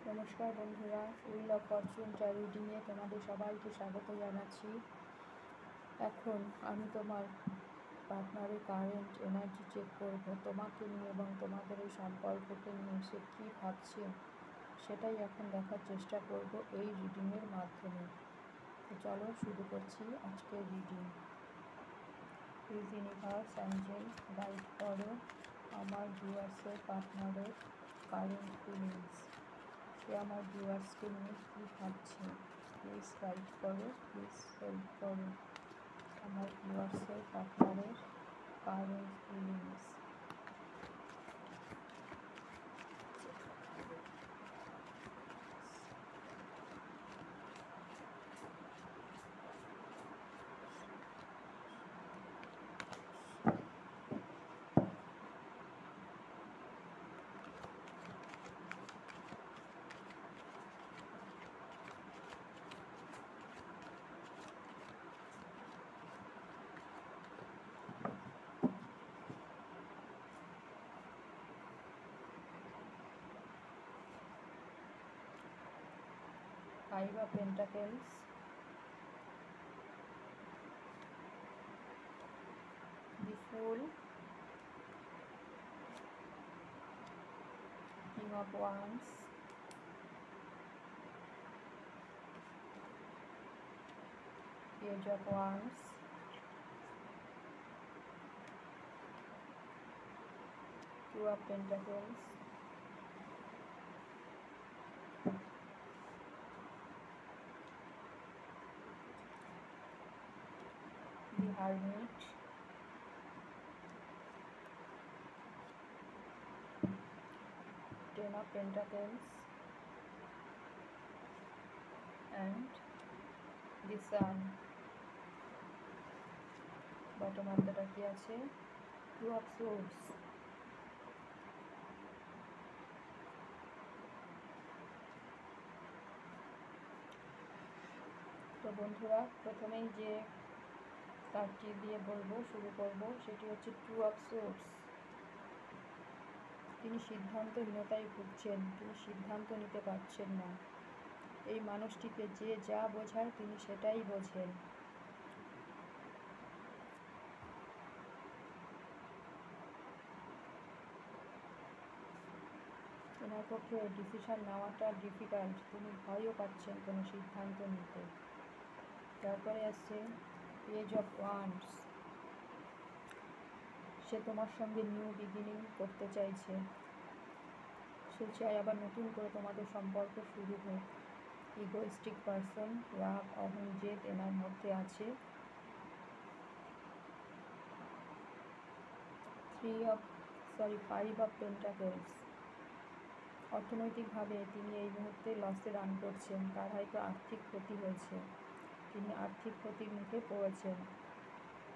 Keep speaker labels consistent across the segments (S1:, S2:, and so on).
S1: নমস্কার বন্ধুরা, will of Fortune রিডিংয়ে তোমাদের সবাইকে স্বাগত জানাচ্ছি। এখন আমি তোমার পার্টনারের কারেন্ট এনার্জি চেক করব তোমাকে নিয়ে এবং তোমাদের এই সম্পর্ককে নিয়ে সে কী ভাবছে সেটাই এখন দেখার চেষ্টা করব এই রিডিংয়ের মাধ্যমে। তো চলো শুরু করছি আজকের reading. Please universe Angel guide করো আমার ভিউয়ার্সের পার্টনারের কারেন্ট ফিলিংস। সে আমার ভিউয়ার্সকে নিয়ে কী ভাবছে প্লিজ গাইড করো, প্লিজ হেল্প করো আমার ভিউয়ার্সের পার্টনারের current feelings. Five of Pentacles, the Fool, King of Wands, Page of Wands, Two of Pentacles, the Hermit, Ten of Pentacles, and the Sun. Bottom of the কি আছে? Two of Swords. তো বন্ধুরা, প্রথমেই যে কার্ডটি দিয়ে শুরু করব সেটি হচ্ছে টু অফ সোর্স। তিনি সিদ্ধান্তহীনতায় ভুগছেন, তিনি সিদ্ধান্ত নিতে পারছেন না। এই মানুষটিকে যে যা বোঝায় তিনি সেটাই বোঝেন। এনার পক্ষে ডিসিশন নেওয়াটা ডিফিকাল্ট, তিনি ভয়ও পাচ্ছেন কোনো সিদ্ধান্ত নিতে। তারপরে আসছে পেজ অফ ওয়ান্ডস। সে তোমার সঙ্গে নিউ বিগিনিং করতে চাইছে, সে চায় আবার নতুন করে তোমাদের সম্পর্ক শুরু হোক। ইগোইস্টিক পারসন, রাগ অহং জেদ এনার মধ্যে আছে। Five of pentacles. অর্থনৈতিকভাবে তিনি এই মুহূর্তে লসে রান করছেন, তার হয়তো আর্থিক ক্ষতি হয়েছে, তিনি আর্থিক ক্ষতির মুখে পড়েছেন।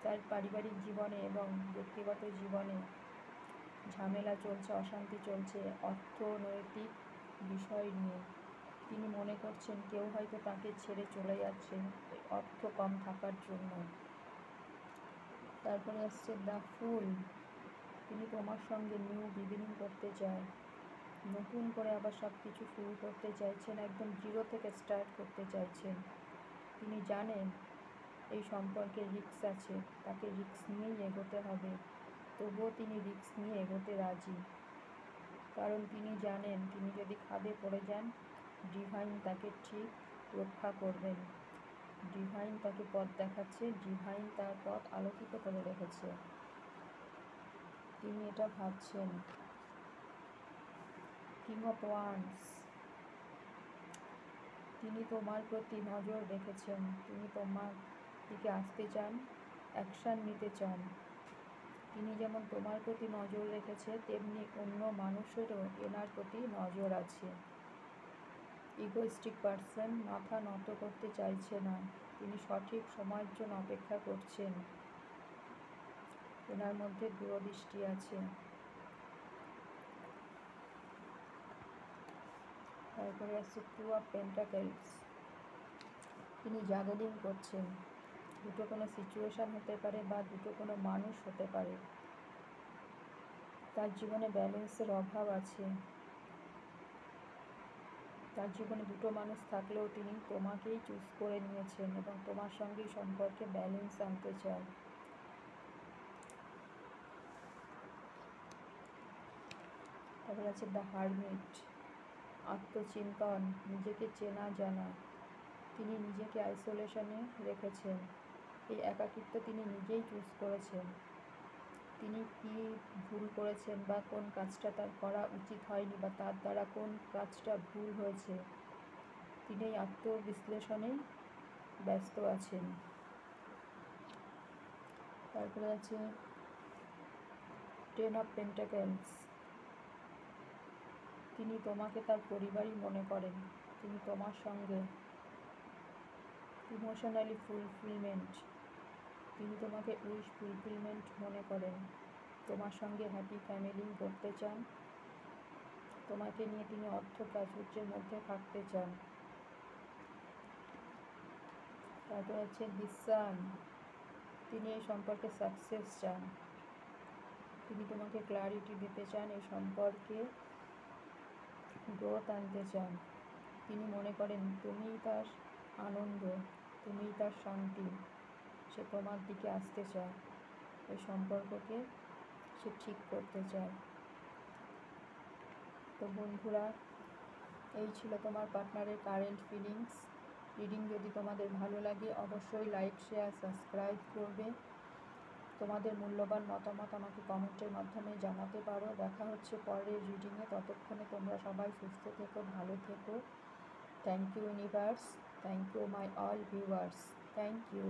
S1: তার পারিবারিক জীবনে এবং ব্যক্তিগত জীবনে ঝামেলা চলছে, অশান্তি চলছে অর্থনৈতিক বিষয় নিয়ে। তিনি মনে করছেন কেউ হয়তো তাকে ছেড়ে চলে যাচ্ছে অর্থ কম থাকার জন্য। তারপরে আসছে দ্য ফুল। তিনি তোমার সঙ্গে নিউ বিগিনিং করতে চায়, নতুন করে আবার সব কিছু শুরু করতে চাইছেন, একদম জিরো থেকে স্টার্ট করতে চাইছেন। তিনি জানেন এই সম্পর্কে রিস্ক আছে, তাকে রিস্ক নিয়েই এগোতে হবে, তবুও তিনি রিস্ক নিয়ে এগোতে রাজি। কারণ তিনি জানেন তিনি যদি খাদে পড়ে যান ডিভাইন তাকে ঠিক রক্ষা করবেন। ডিভাইন তাকে পথ দেখাচ্ছে, ডিভাইন তার পথ আলোকিত করে রেখেছে, তিনি এটা ভাবছেন। King of wands. তিনি তোমার প্রতি নজর রেখেছেন, তিনি তোমার দিকে আসতে চান, অ্যাকশান নিতে চান। তিনি যেমন তোমার প্রতি নজর রেখেছে তেমনি অন্য মানুষেরও এনার প্রতি নজর আছে। ইগোইস্টিক পারসন, মাথা নত করতে চাইছে না, তিনি সঠিক সময়ের জন্য অপেক্ষা করছেন। এনার মধ্যে দূরদৃষ্টি আছে। তারপরে আসছে টু অফ পেন্টাকেলস। তিনি জাগলিং করছেন, দুটো কোনো সিচুয়েশান হতে পারে বা দুটো কোনো মানুষ হতে পারে। তার জীবনে ব্যালেন্সের অভাব আছে। তার জীবনে দুটো মানুষ থাকলেও তিনি তোমাকেই চুজ করে নিয়েছেন এবং তোমার সঙ্গেই সম্পর্কে ব্যালেন্স আনতে চান। তারপর আছে দ্য হারমিট, আত্মচিন্তন, নিজেকে চেনা জানা। তিনি নিজেকে আইসোলেশনে রেখেছেন। এই একাকিত্ব তিনি নিজেই চুজ করেছেন। তিনি কি ভুল করেছেন বা কোন কাজটা তার করা উচিত হয়নি বা তার দ্বারা কোন কাজটা ভুল হয়েছে, তিনি এই আত্মবিশ্লেষণেই ব্যস্ত আছেন। তারপরে আছে টেন অফ পেন্টাকেলস, তিনি তোমাকে তার পরিবারই মনে করেন। তিনি তোমার সঙ্গে ইমোশনালি ফুলফিলমেন্ট, তিনি তোমাকে উইশ ফুলফিলমেন্ট মনে করেন। তোমার সঙ্গে হ্যাপি ফ্যামিলি গড়তে চান। তোমাকে নিয়ে তিনি অর্থ প্রাচুর্যের মধ্যে থাকতে চান। তারপর আছে দিশান, তিনি এই সম্পর্কে সাকসেস চান। তিনি তোমাকে ক্লারিটি দিতে চান, এই সম্পর্কে গ্রোথ আনতে চান। তিনি মনে করেন তুমিই তার আনন্দ, তুমিই তার শান্তি। সে তোমার দিকে আসতে চায়, এই সম্পর্ককে সে ঠিক করতে চায়। তো বন্ধুরা, এই ছিল তোমার পার্টনারের কারেন্ট ফিলিংস। রিডিং যদি তোমাদের ভালো লাগে অবশ্যই লাইক, শেয়ার, সাবস্ক্রাইব করবে। তোমাদের মূল্যবান মতামত আমাকে কমেন্টের মাধ্যমে জানাতে পারো। দেখা হচ্ছে পরের রিডিংয়ে। ততক্ষণে তোমরা সবাই সুস্থ থেকো, ভালো থেকো। Thank you universe, thank you my all viewers, thank you.